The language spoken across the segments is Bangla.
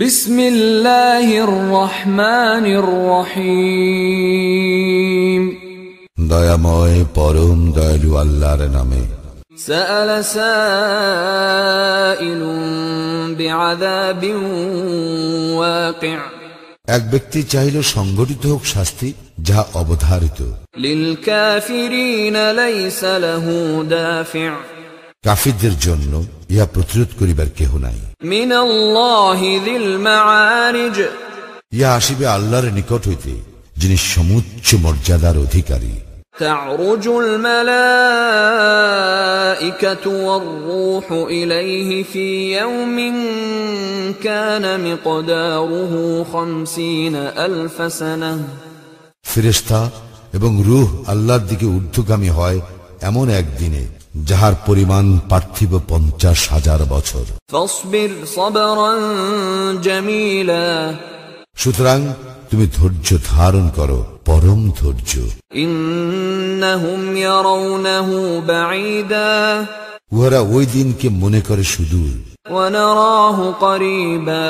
বিসমিল্লাহির রহমানির রহিম। দয়াময় পরম দয়ালু আল্লাহর নামে। সাআলা সাইলুন বিআযাবিন ওয়াকি', এক ব্যক্তি চাইল সংঘটিত হোক শাস্তি যা অবধারিত। লিল কাফিরিনা লাইসা লাহু দাফি', কাফিরদের জন্য ইহা প্রতিরোধ করিবার কেহ নাই। মিনাল্লাহি যিল মাআরিজ, ইহা আসিবে আল্লাহর নিকট হইতে, যিনি সমুচ্চ মর্যাদার অধিকারী। তা'রুজুল মালাইকাতু ওয়ার রূহু ইলাইহি ফি ইয়াওমিন কানা মিকদারুহু ৫০,০০০ সানাহ, ফেরেশতা এবং রূহ আল্লাহর দিকে ঊর্ধ্বগামী হয় এমন একদিনে যাহার পরিমাণ পার্থিব ৫০,০০০ বছর। ফাসবির সাবরান জামিলা, সুতরাং তুমি ধৈর্য ধারণ করো, পরম ধৈর্য। ইন্নাহুম ইয়ারাউনাহু বাঈদা, উহারা ওই দিনকে মনে করে সুদূর। ওয়া নারাহু করিবা,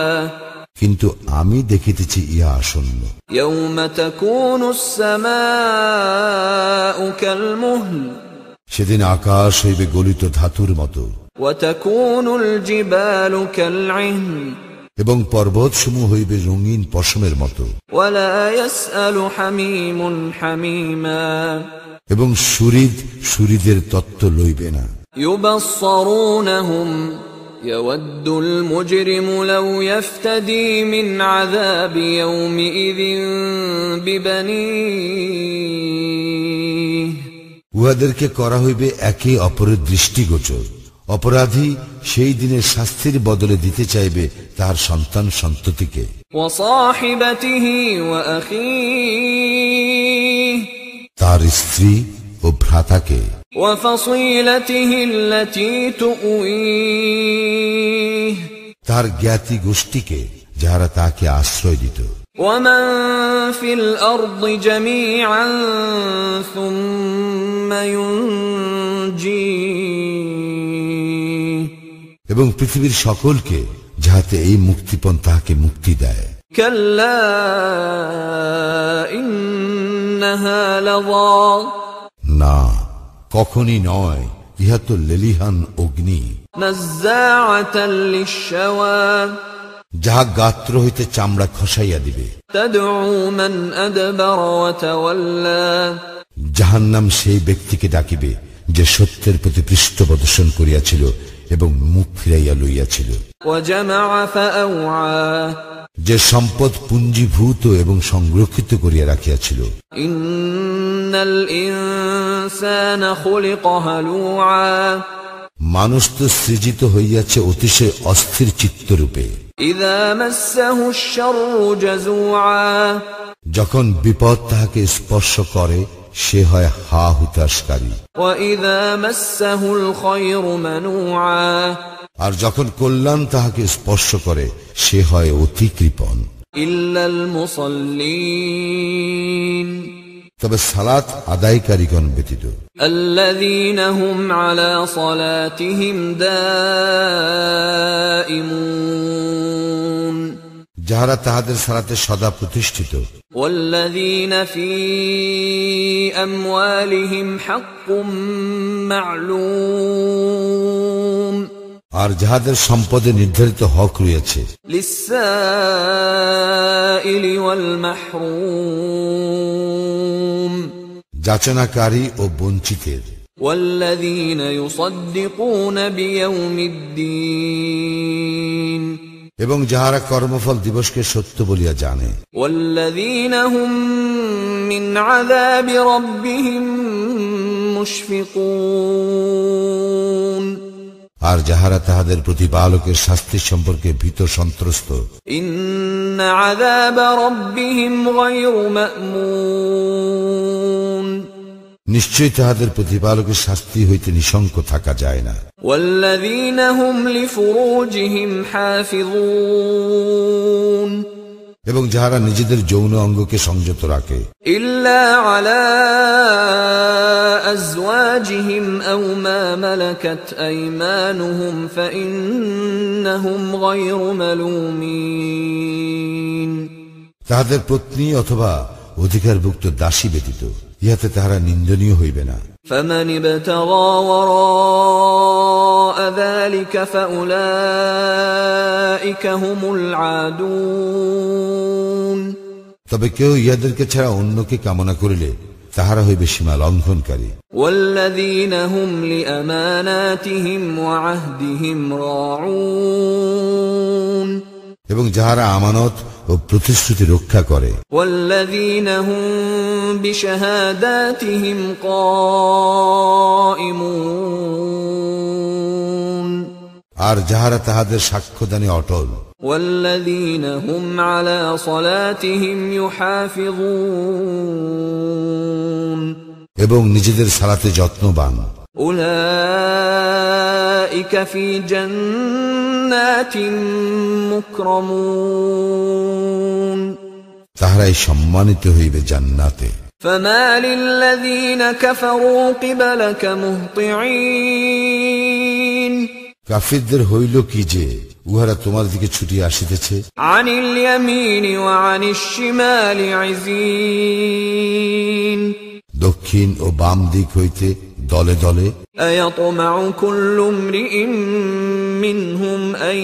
কিন্তু আমি দেখিতেছি ইহা আসন্ন। ইয়াওমা তাকুনুস সামাউ কালমুহল, সেদিন আকাশ হইবে গলিত ধাতুর মতো। ওয়া তাকুনুল জিবালু কালইহন, এবং পর্বতসমূহ হইবে রঙিন পশমের মতো। ওয়ালা ইয়াসআলু হামিমুন হামিমা, এবং সুরিদ সুরিদের তত্ত্ব লইবে না। ইউবাসসারুনহুম ইয়াওয়াদ্দুল মুজরিমু লাউ ইফতাদি মিন আযাবি ইয়াওমিইযিন বিবানিহি, উহাদেরকে করা হইবে একে অপরের দৃষ্টিগোচর। অপরাধী সেই দিনের শাস্তির বদলে দিতে চাইবে তার সন্তান সন্ততিকে। ওয়া সাহিবাতিহি ওয়া আখিহি, তার স্ত্রী ও ভ্রাতাকে। ওয়া ফাসিলাতিহি আল্লাতী তুঈহ, তার জ্ঞাতি গোষ্ঠীকে যাহারা তাকে আশ্রয় দিত। ওয়া মান ফিল আরদি জামিআন সুম্মা ইউনজিহি, এবং পৃথিবীর সকলকে, যাহাতে এই মুক্তিপণ তাহাকে মুক্তি দেয়। কাল্লা ইন্নাহা লাযা, না, কখনই নয়, ইহা তো লেলিহান অগ্নি। নাজ্জাআতাল লিশ-শাওয়া, যাহা গাত্র হইতে চামড়া খসাইয়া দিবে। তাদউ মান আদবারা ওয়া তাওয়াল্লা, জাহান্নাম সেই ব্যক্তিকে ডাকিবে যে সত্যের প্রতি পৃষ্ঠ প্রদর্শন করিয়াছিল এবং মুখ ফিরাইয়া লইয়াছিল। ওয়া জামাআ ফাআওয়া, যে সম্পদ পুঞ্জীভূত এবং সংরক্ষিত করিয়া রাখিয়াছিল। ইন্নাল ইনসানা খুলিকা হালুআ, মানুষ তো সৃজিত হইয়াছে অতিশয় অস্থির চিত্তরূপে। ইযা মাসসাহুশ শাররু জাযুআ, যখন বিপদ তাহাকে স্পর্শ করে সে হয় হা হুতাশকারী। ওয়া ইযা মাসসাহুল খায়রু মানুআ, আর যখন কল্যাণ তাহাকে স্পর্শ করে সে হয় অতি কৃপণ। ইল্লাল মুসাল্লিন, তবে সালাত আদায়কারীগণ ব্যতীত। আল্লাযীনা হুম আলা সালাতিহিম দাঈমুন, যাহারা তাহাদের সালাতে সদা প্রতিষ্ঠিত। ওয়াল্লাযীনা ফী আমওয়ালিহিম হাক্কুম মা'লুম, আর যাহাদের সম্পদে নির্ধারিত হক রয়েছে। লিস-সাইলি ওয়াল মাহরুম, যাচনাকারী ও বঞ্চিতের। ওয়াল্লাযীনা ইউসাদ্দিকুনা বিয়াউমিদ্দিন, এবং যাহারা কর্মফল দিবসকে সত্য বলিয়া জানে। ওয়াল্লাযীনা হুম মিন আযাবি রাব্বিহিম মুশফিকুন, আর যাহারা তাহাদের প্রতিপালকের শাস্তি সম্পর্কে ভীত সন্ত্রস্ত। ইন্না আযাবা রাব্বিহিম গায়রু মা'মুন, নিশ্চয় তাহাদের প্রতিপালকের শাস্তি হইতে নিঃশঙ্ক থাকা যায় না। ওয়াল্লাযীনা হুম লিফুরুজিহিম হাফিযুন, এবং যাহারা নিজেদের যৌন অঙ্গকে সংযত রাখে ইল্লা আলা আজওয়াজিহিম আও মা মালাকাত আইমানুহুম ফাইন্নাহুম গায়রু মালুমিন, তাহাদের পত্নী অথবা অধিকারভুক্ত দাসী ব্যতীত ইহাতে তাহারা নিন্দনীয় হইবে না। فمن ابتغى وراء ذلك فأولئك هم العادون, তবে কেউ ইহাদেরকে ছাড়া অন্যকে কামনা করিলে তাহারা হইবে সীমা লঙ্ঘনকারী। والذين هم لأماناتهم وعهدهم راعون, এবং যাহারা আমানত ও প্রতিশ্রুতি রক্ষা করে। والذين هم بشهاداتهم قائمون, আর যাহারা তাহাদের সাক্ষ্যদানে অটল। والذين هم على صلاتهم يحافظون, এবং নিজেদের সালাতে যত্নবান। أولئك في جنات مكرمون, তাহারাই সম্মানিত হইবে জান্নাতে। فما للذين كفروا قبلك مهطعين, কাফিরদের হইল কি যে উহারা তোমার দিকে ছুটিয়া আসিতেছে। عن اليمين وعن الشمال عزين, দক্ষিণ ও বাম দিক হইতে দলে দলে। أيطمع كل امرئ منهم أن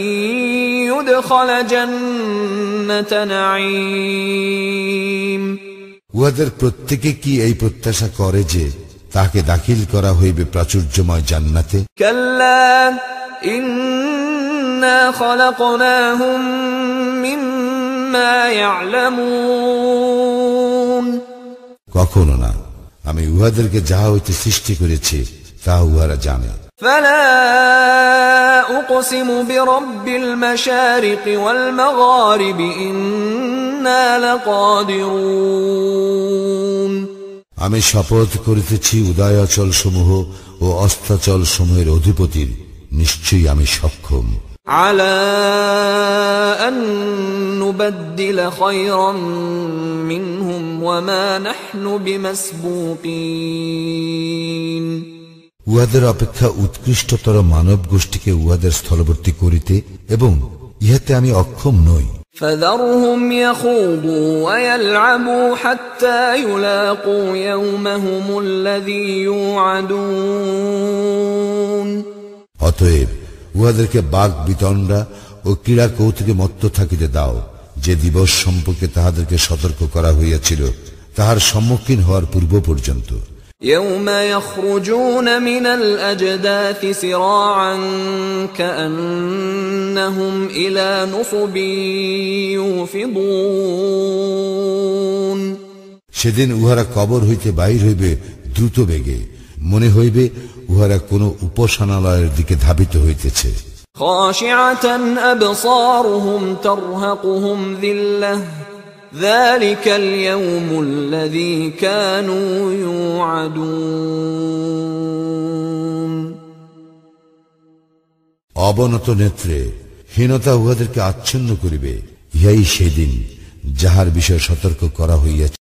يدخل جنة نعيم, উহাদের প্রত্যেকে কি এই প্রত্যাশা করে যে তাকে দাখিল করা হইবে প্রাচুর্যময় জান্নাতে? كلا إنا خلقناهم مما يعلمون, কখনো না, আমি উহাদেরকে যাহা হইতে সৃষ্টি করেছি তাহা উহারা জানে। فلا أقسم برب المشارق والمغارب إنا لقادرون, আমি শপথ করিতেছি উদয়াচল সমূহ ও অস্তাচল সমূহের অধিপতির, নিশ্চয়ই আমি সক্ষম। على أن نبدل خيرا منهم وما نحن بمسبوقين, উহাদের অপেক্ষা উৎকৃষ্টতর মানব গোষ্ঠীকে উহাদের স্থলবর্তী করিতে, এবং ইহাতে আমি অক্ষম নই। فذرهم يخوضوا ويلعبوا حتى يلاقوا يومهم الذي يوعدون, অতএব উহাদেরকে বাগ বিতণ্ডা ও ক্রীড়া কৌতুকে মত্ত থাকিতে দাও, যে দিবস সম্পর্কে তাহাদেরকে সতর্ক করা হইয়াছিল তাহার সম্মুখীন হওয়ার পূর্ব পর্যন্ত। يوم يخرجون من الأجداث سراعا كأنهم إلى نصب يوفضون, সেদিন উহারা কবর হইতে বাহির হইবে দ্রুত বেগে, মনে হইবে উহারা কোন উপাসনালয়ের দিকে ধাবিত হইতেছে। خاشعة أبصارهم ترهقهم ذلة ذلك اليوم الذي كانوا يوعدون, অবনত নেত্রে হীনতা উহাদেরকে আচ্ছন্ন করিবে, ইহাই সেদিন যাহার বিষয়ে সতর্ক করা হইয়াছে।